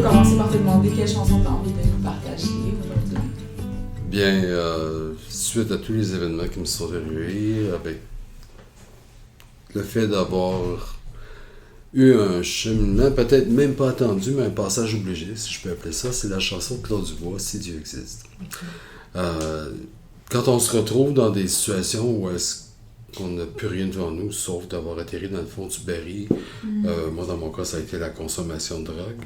peux commencer par te demander quelle chanson tu as envie de nous partager aujourd'hui. Bien, suite à tous les événements qui me sont arrivés, avec le fait d'avoir eu un cheminement, peut-être même pas attendu, mais un passage obligé, si je peux appeler ça, c'est la chanson de Claude Dubois, Si Dieu existe. Quand on se retrouve dans des situations où est-ce qu'on n'a plus rien devant nous, sauf d'avoir atterri dans le fond du baril, moi dans mon cas, ça a été la consommation de drogue,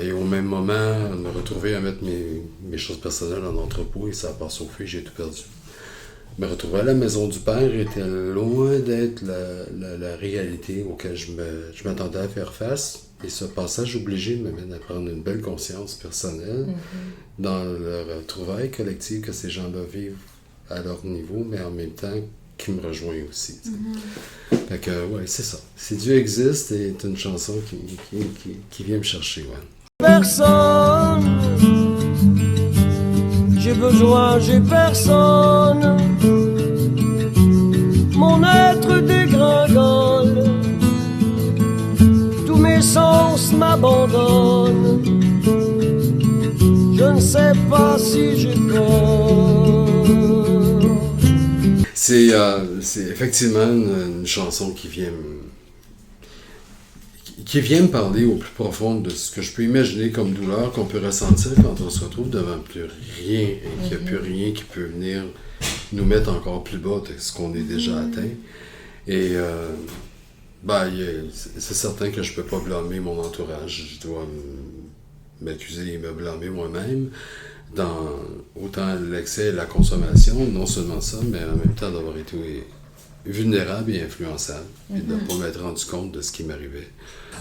et au même moment, me retrouver à mettre mes choses personnelles en entrepôt, et ça a passé au feu, j'ai tout perdu. Me retrouver à la maison du père était loin d'être la réalité auquel je m'attendais à faire face. Et ce passage obligé m'amène à prendre une belle conscience personnelle dans leur trouvaille collective que ces gens-là vivent à leur niveau, mais en même temps qui me rejoint aussi. Fait que, ouais, c'est ça. Si Dieu existe, c'est une chanson qui vient me chercher, ouais. Personne, j'ai personne. Mon être dégringole, tous mes sens m'abandonnent. Je ne sais pas si j'ai peur. C'est effectivement une chanson qui vient me parler au plus profond de ce que je peux imaginer comme douleur qu'on peut ressentir quand on se retrouve devant plus rien et qu'il n'y a plus rien qui peut venir nous mettre encore plus bas de ce qu'on est déjà atteint. Et c'est certain que je ne peux pas blâmer mon entourage. Je dois m'accuser et me blâmer moi-même dans autant l'excès et la consommation, non seulement ça, mais en même temps d'avoir été vulnérable et influençable, et de ne pas m'être rendu compte de ce qui m'arrivait.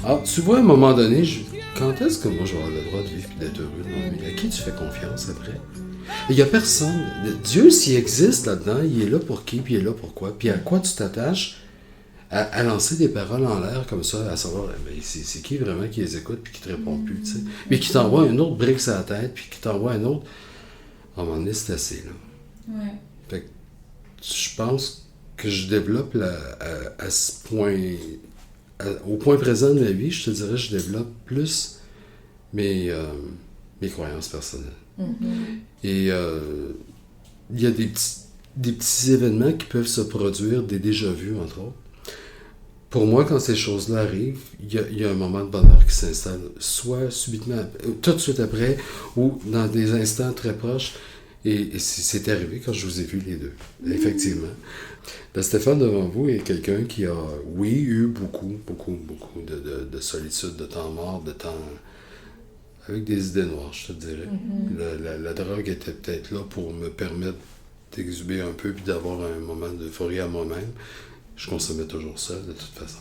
Alors, tu vois, à un moment donné, quand est-ce que moi je vais avoir le droit de vivre et d'être heureux dans ma vie? À qui tu fais confiance après? Il n'y a personne. Dieu, s'il existe là-dedans, il est là pour qui, puis il est là pour quoi? Puis à quoi tu t'attaches à lancer des paroles en l'air comme ça, à savoir, ben, c'est qui vraiment qui les écoute puis qui te répond plus, tu sais? Mais qui t'envoie un autre brique sur la tête, puis qui t'envoie un autre. À un moment donné, c'est assez, là. Ouais. Fait que je pense que je développe à ce point, au point présent de ma vie, je te dirais, je développe plus mes croyances personnelles. Et il y a des petits événements qui peuvent se produire, des déjà-vus, entre autres. Pour moi, quand ces choses-là arrivent, il y a un moment de bonheur qui s'installe, soit subitement, tout de suite après, ou dans des instants très proches. Et c'est arrivé quand je vous ai vu les deux, effectivement. Le Stéphane devant vous est quelqu'un qui a, oui, eu beaucoup de solitude, de temps mort, de temps avec des idées noires, je te dirais. La drogue était peut-être là pour me permettre d'exhuber un peu puis d'avoir un moment d'euphorie à moi-même. Je consommais toujours seul, de toute façon.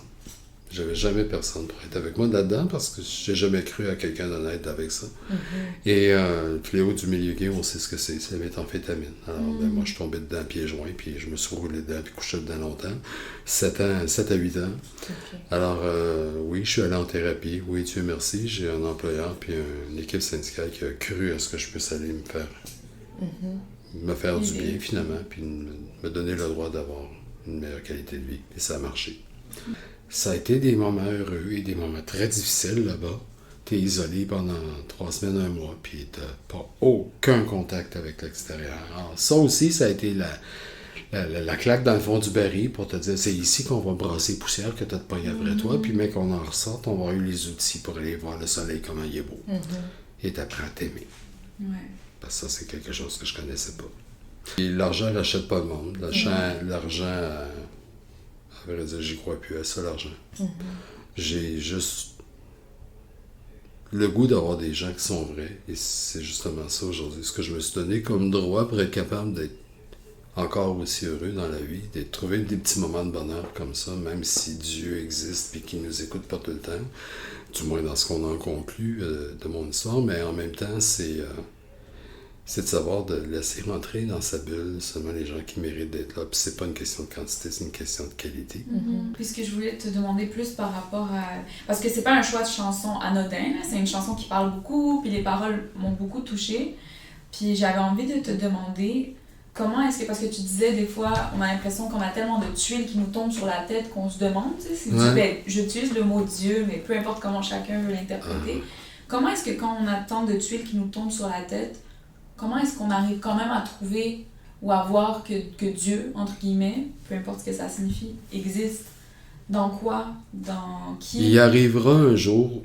J'avais jamais personne pour être avec moi là-dedans parce que j'ai jamais cru à quelqu'un d'honnête avec ça. Et le fléau du milieu gay, on sait ce que c'est la méthamphétamine. Alors, moi, je suis tombé dedans pieds joints, puis je me suis roulé dedans, puis couché dedans longtemps. 7 à 8 ans. Alors, oui, je suis allé en thérapie. Oui, Dieu merci. J'ai un employeur, puis une équipe syndicale qui a cru à ce que je puisse aller me faire du bien, finalement, puis me donner le droit d'avoir une meilleure qualité de vie. Et ça a marché. Ça a été des moments heureux et des moments très difficiles là-bas. T'es isolé pendant 3 semaines, 1 mois, puis t'as pas aucun contact avec l'extérieur. Alors, ça aussi, ça a été la claque dans le fond du baril pour te dire, c'est ici qu'on va brasser poussière que t'as de pogner après toi, puis mais qu'on en ressorte, on va avoir eu les outils pour aller voir le soleil, comment il est beau. Et t'apprends à t'aimer. Parce que ça, c'est quelque chose que je connaissais pas. Et l'argent n'achète pas le monde. L'argent, à vrai dire, j'y crois plus à ça, l'argent. J'ai juste le goût d'avoir des gens qui sont vrais. Et c'est justement ça aujourd'hui. Ce que je me suis donné comme droit pour être capable d'être encore aussi heureux dans la vie, de trouver des petits moments de bonheur comme ça, même si Dieu existe et qu'il ne nous écoute pas tout le temps. Du moins dans ce qu'on en conclut de mon histoire. Mais en même temps, c'est de savoir de laisser rentrer dans sa bulle seulement les gens qui méritent d'être là. Puis c'est pas une question de quantité, c'est une question de qualité. Puis ce que je voulais te demander plus par rapport à... Parce que c'est pas un choix de chanson anodin, là. C'est une chanson qui parle beaucoup, puis les paroles m'ont beaucoup touchée. Puis j'avais envie de te demander comment est-ce que... Parce que tu disais, des fois, on a l'impression qu'on a tellement de tuiles qui nous tombent sur la tête qu'on se demande, tu sais, si j'utilise le mot Dieu, mais peu importe comment chacun veut l'interpréter. comment est-ce que quand on a tant de tuiles qui nous tombent sur la tête, comment est-ce qu'on arrive quand même à trouver ou à voir que Dieu, entre guillemets, peu importe ce que ça signifie, existe? Dans quoi? Dans qui? Il arrivera un jour,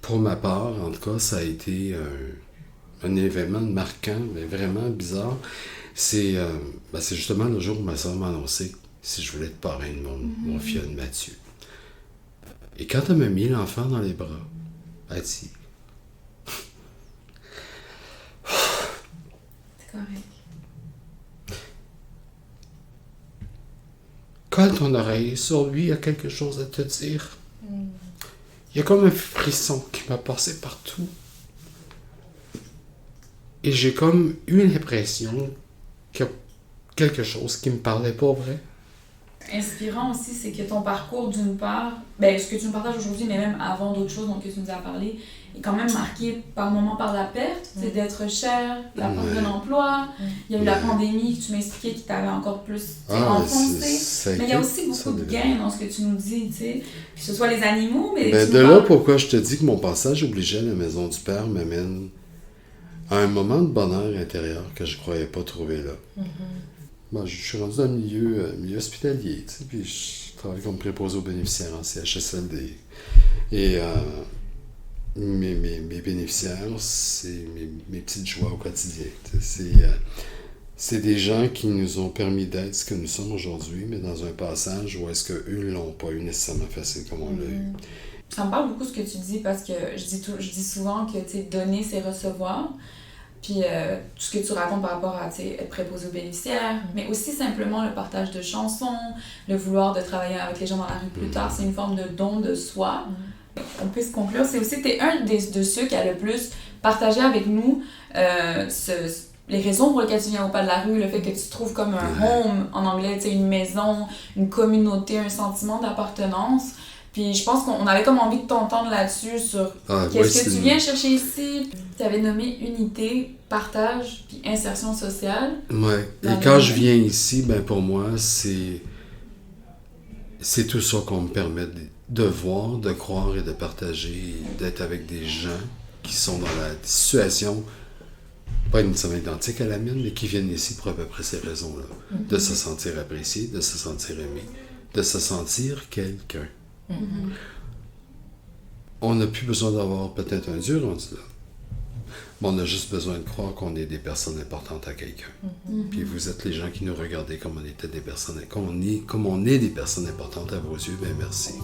pour ma part, en tout cas, ça a été un événement marquant, mais vraiment bizarre. C'est justement le jour où ma soeur m'a annoncé si je voulais être parrain de mon filleul Mathieu. Et quand elle m'a mis l'enfant dans les bras, elle a dit... C'est correct. Colle ton oreille sur lui, il y a quelque chose à te dire. Il y a comme un frisson qui m'a passé partout. Et j'ai comme eu l'impression qu'il y a quelque chose qui me parlait pas vrai. Inspirant aussi, c'est que ton parcours, d'une part, ben, ce que tu nous partages aujourd'hui, mais même avant d'autres choses dont que tu nous as parlé, est quand même marqué par moments par la perte, c'est d'être cher, la perte d'un emploi. Il y a eu la pandémie que tu m'expliquais qui t'avait encore plus enfoncé. Mais il y a aussi beaucoup de gains dans ce que tu nous dis, tu sais. Que ce soit les animaux, mais... Ben, de là, pourquoi je te dis que mon passage obligé à la maison du Père m'amène à un moment de bonheur intérieur que je croyais pas trouver là. Bon, je suis rendu dans le milieu hospitalier, tu sais, puis je travaille comme préposé aux bénéficiaires en CHSLD. Et mes bénéficiaires, c'est mes petites joies au quotidien. C'est des gens qui nous ont permis d'être ce que nous sommes aujourd'hui, mais dans un passage où est-ce qu'eux ne l'ont pas eu nécessairement facile comme on l'a eu. Ça me parle beaucoup ce que tu dis, parce que je dis souvent que, tu sais, donner, c'est recevoir. Puis tout ce que tu racontes par rapport à être préposé aux bénéficiaires, mais aussi simplement le partage de chansons, le vouloir de travailler avec les gens dans la rue plus tard, c'est une forme de don de soi. On peut se conclure, c'est aussi, t'es un de ceux qui a le plus partagé avec nous les raisons pour lesquelles tu viens au pas de la rue, le fait que tu te trouves comme un home, en anglais, tu sais, une maison, une communauté, un sentiment d'appartenance. Puis je pense qu'on avait comme envie de t'entendre là-dessus sur qu'est-ce que tu viens chercher ici. Tu avais nommé unité, partage, puis insertion sociale. Ouais. Et quand je viens ici, ben pour moi, c'est tout ça qu'on me permet de voir, de croire et de partager, d'être avec des gens qui sont dans la situation, pas nécessairement identique à la mienne, mais qui viennent ici pour à peu près ces raisons-là. De se sentir apprécié, de se sentir aimé, de se sentir quelqu'un. On n'a plus besoin d'avoir peut-être un Dieu rendu là. Mais on a juste besoin de croire qu'on est des personnes importantes à quelqu'un. Puis vous êtes les gens qui nous regardez comme on était des personnes, comme on est des personnes importantes à vos yeux, bien merci.